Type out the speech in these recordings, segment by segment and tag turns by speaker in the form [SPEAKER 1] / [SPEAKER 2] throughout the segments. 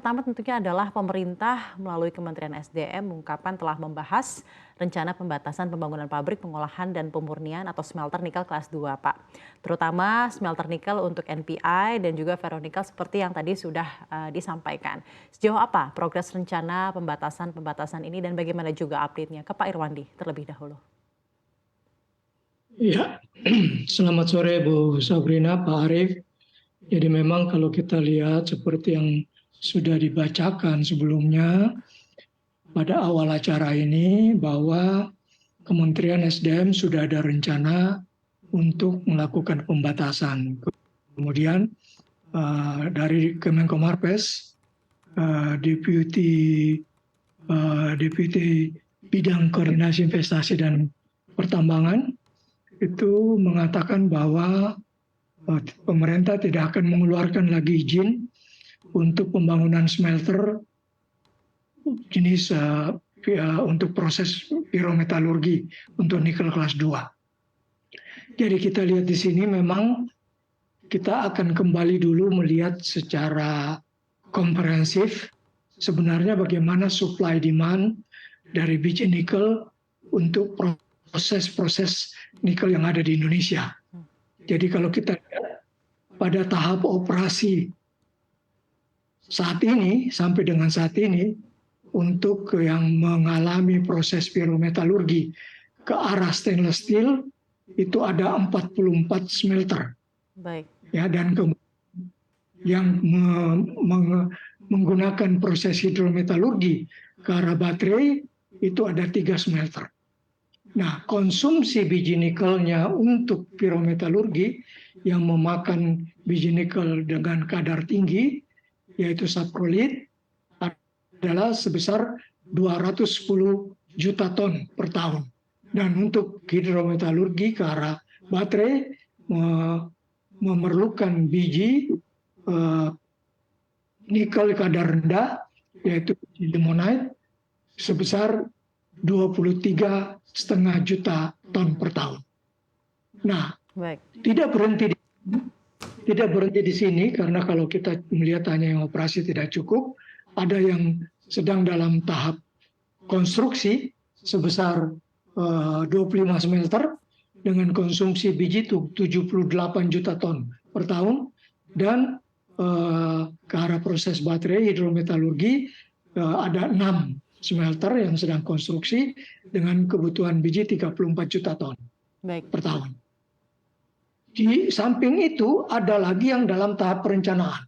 [SPEAKER 1] pertama tentunya adalah pemerintah melalui Kementerian SDM mengungkapkan telah membahas rencana pembatasan pembangunan pabrik pengolahan dan pemurnian atau smelter nikel kelas 2, Pak. Terutama smelter nikel untuk NPI dan juga ferronikel seperti yang tadi sudah disampaikan. Sejauh apa progres rencana pembatasan ini dan bagaimana juga update-nya ke Pak Irwandi terlebih dahulu.
[SPEAKER 2] Ya, selamat sore Bu Sabrina, Pak Arief. Jadi memang kalau kita lihat seperti yang sudah dibacakan sebelumnya pada awal acara ini bahwa Kementerian SDM sudah ada rencana untuk melakukan pembatasan. Kemudian dari Kemenkomarves, Deputi Bidang Koordinasi Investasi dan Pertambangan itu mengatakan bahwa pemerintah tidak akan mengeluarkan lagi izin untuk pembangunan smelter jenis untuk proses pirometalurgi untuk nikel kelas 2. Jadi kita lihat di sini memang kita akan kembali dulu melihat secara komprehensif sebenarnya bagaimana supply demand dari biji nikel untuk proses nikel yang ada di Indonesia. Jadi kalau kita lihat pada tahap operasi saat ini sampai dengan saat ini untuk yang mengalami proses pirometalurgi ke arah stainless steel itu ada 44 smelter.
[SPEAKER 1] Baik.
[SPEAKER 2] Ya, dan yang menggunakan proses hidrometalurgi ke arah baterai itu ada 3 smelter. Nah, konsumsi biji nikelnya untuk pirometalurgi yang memakan biji nikel dengan kadar tinggi, yaitu saprolit, adalah sebesar 210 juta ton per tahun. Dan untuk hidrometalurgi ke arah baterai memerlukan biji nikel kadar rendah, yaitu limonite, sebesar 23,5 juta ton per tahun. Nah,
[SPEAKER 1] Baik.
[SPEAKER 2] tidak berhenti di sini karena kalau kita melihat hanya yang operasi tidak cukup, ada yang sedang dalam tahap konstruksi sebesar 25 smelter dengan konsumsi biji 78 juta ton per tahun, dan ke arah proses baterai hidrometalurgi ada 6 smelter yang sedang konstruksi dengan kebutuhan biji 34 juta ton per tahun. Di samping itu ada lagi yang dalam tahap perencanaan.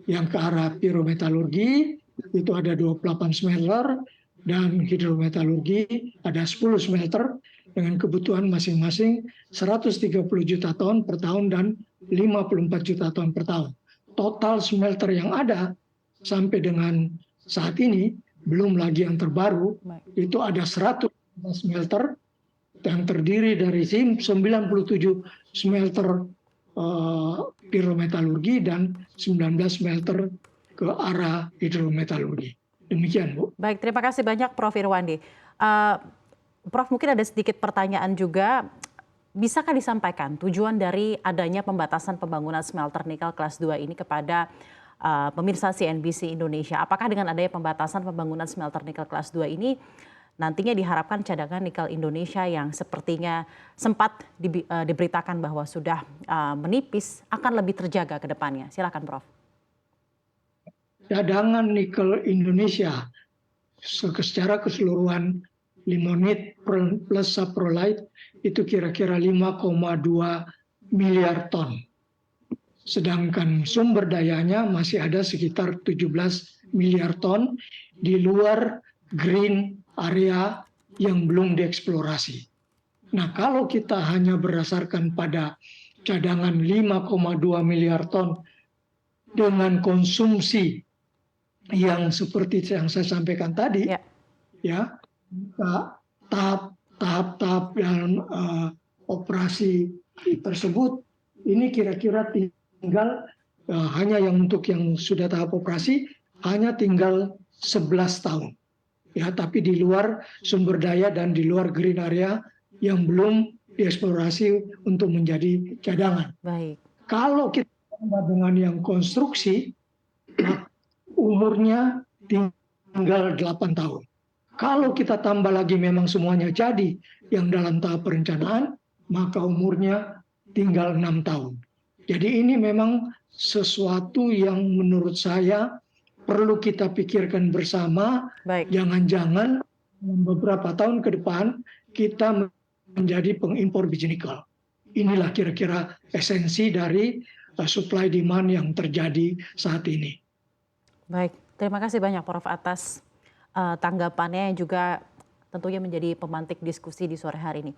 [SPEAKER 2] Yang ke arah pirometalurgi itu ada 28 smelter dan hidrometalurgi ada 10 smelter dengan kebutuhan masing-masing 130 juta ton per tahun dan 54 juta ton per tahun. Total smelter yang ada sampai dengan saat ini, belum lagi yang terbaru, itu ada 100 smelter yang terdiri dari 97 smelter pirometalurgi dan 19 smelter ke arah hidrometalurgi. Demikian, Bu.
[SPEAKER 1] Baik, terima kasih banyak Prof. Irwandi. Prof, mungkin ada sedikit pertanyaan juga. Bisakah disampaikan tujuan dari adanya pembatasan pembangunan smelter nikel kelas 2 ini kepada pemirsa CNBC Indonesia? Apakah dengan adanya pembatasan pembangunan smelter nikel kelas 2 ini nantinya diharapkan cadangan nikel Indonesia yang sepertinya sempat diberitakan bahwa sudah menipis akan lebih terjaga ke depannya? Silakan, Prof.
[SPEAKER 2] Cadangan nikel Indonesia secara keseluruhan limonite plus saprolite itu kira-kira 5,2 miliar ton. Sedangkan sumber dayanya masih ada sekitar 17 miliar ton di luar green area yang belum dieksplorasi. Nah, kalau kita hanya berdasarkan pada cadangan 5,2 miliar ton dengan konsumsi yang seperti yang saya sampaikan tadi, ya tahap-tahap dalam operasi tersebut ini kira-kira tinggal hanya yang untuk yang sudah tahap operasi hanya tinggal 11 tahun. Ya, tapi di luar sumber daya dan di luar green area yang belum dieksplorasi untuk menjadi cadangan.
[SPEAKER 1] Baik.
[SPEAKER 2] Kalau kita tambah dengan yang konstruksi, umurnya tinggal 8 tahun. Kalau kita tambah lagi memang semuanya jadi yang dalam tahap perencanaan, maka umurnya tinggal 6 tahun. Jadi ini memang sesuatu yang menurut saya perlu kita pikirkan bersama.
[SPEAKER 1] Baik.
[SPEAKER 2] Jangan-jangan beberapa tahun ke depan kita menjadi pengimpor biji nikel. Inilah kira-kira esensi dari supply demand yang terjadi saat ini.
[SPEAKER 1] Baik, terima kasih banyak Prof atas tanggapannya yang juga tentunya menjadi pemantik diskusi di sore hari ini.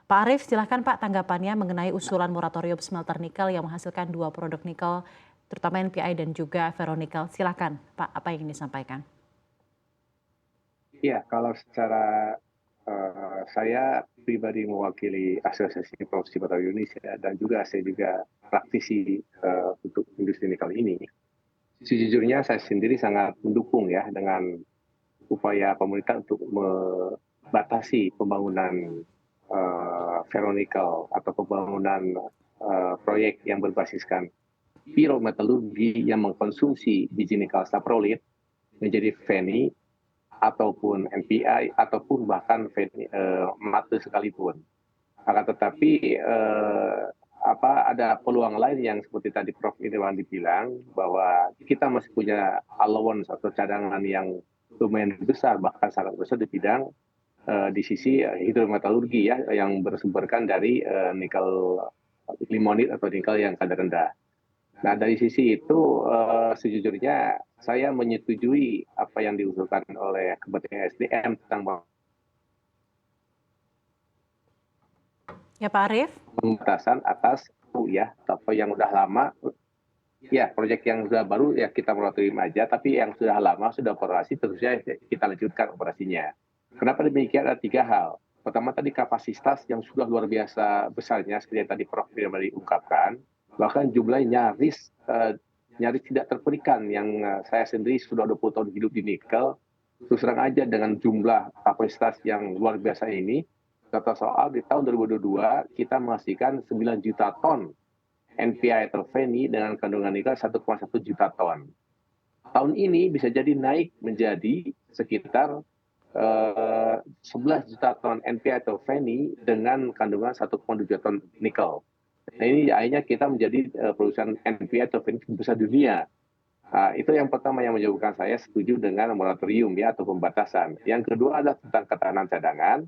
[SPEAKER 1] Pak Arief, silahkan Pak tanggapannya mengenai usulan moratorium smelter nikel yang menghasilkan 2 produk nikel, terutama NPI dan juga ferronikel. Silahkan Pak, apa yang ingin disampaikan?
[SPEAKER 3] Iya, kalau secara saya pribadi mewakili Asosiasi Profesi Batu Indonesia dan juga saya juga praktisi untuk industri nikel ini. Sejujurnya saya sendiri sangat mendukung ya dengan upaya pemerintah untuk membatasi pembangunan ferronikel atau pembangunan proyek yang berbasiskan pirometalurgi yang mengkonsumsi biji nikel saprolit menjadi FENI ataupun NPI ataupun bahkan mate sekalipun. Akan tetapi ada peluang lain yang seperti tadi Prof. Irwan dibilang bahwa kita masih punya allowance atau cadangan yang lumayan besar, bahkan sangat besar di bidang di sisi hidrometalurgi ya yang bersumberkan dari nikel limonit atau nikel yang kadar rendah. Nah dari sisi itu sejujurnya saya menyetujui apa yang diusulkan oleh Kementerian SDM tentang
[SPEAKER 1] Ya Pak Arief.
[SPEAKER 3] pembatasan atas ya atau yang udah lama ya proyek yang sudah baru ya kita moratorium aja, tapi yang sudah lama sudah operasi terusnya kita lanjutkan operasinya. Kenapa demikian? Ada 3 hal. Pertama tadi kapasitas yang sudah luar biasa besarnya seperti yang tadi Prof. Firman diungkapkan, bahkan jumlahnya nyaris tidak terperikan. Yang saya sendiri sudah 20 tahun hidup di nikel, terus terang aja dengan jumlah kapasitas yang luar biasa ini, kata soal di tahun 2022 kita menghasilkan 9 juta ton NPI atau FENI dengan kandungan nikel 1,1 juta ton. Tahun ini bisa jadi naik menjadi sekitar 11 juta ton NPI atau FENI dengan kandungan 1,2 juta ton nikel. Nah ini akhirnya kita menjadi perusahaan NPI atau FENI terbesar dunia. Nah, itu yang pertama yang menyebabkan saya setuju dengan moratorium ya atau pembatasan. Yang kedua adalah tentang ketahanan cadangan.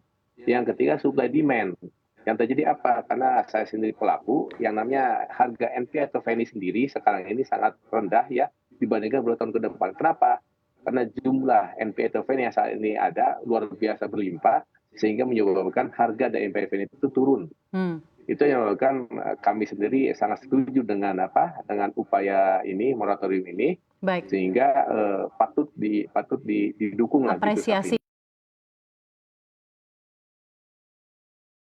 [SPEAKER 3] Yang ketiga supply demand. Yang terjadi apa? Karena saya sendiri pelaku, yang namanya harga NPI atau FENI sendiri sekarang ini sangat rendah ya dibandingkan beberapa tahun ke depan. Kenapa? Karena jumlah NPI atau FENI yang saat ini ada luar biasa berlimpah sehingga menyebabkan harga dari NPI FENI itu turun. Itu yang menyebabkan kami sendiri sangat setuju dengan upaya ini moratorium ini.
[SPEAKER 1] Baik.
[SPEAKER 3] Sehingga patut didukung lagi.
[SPEAKER 1] Apresiasi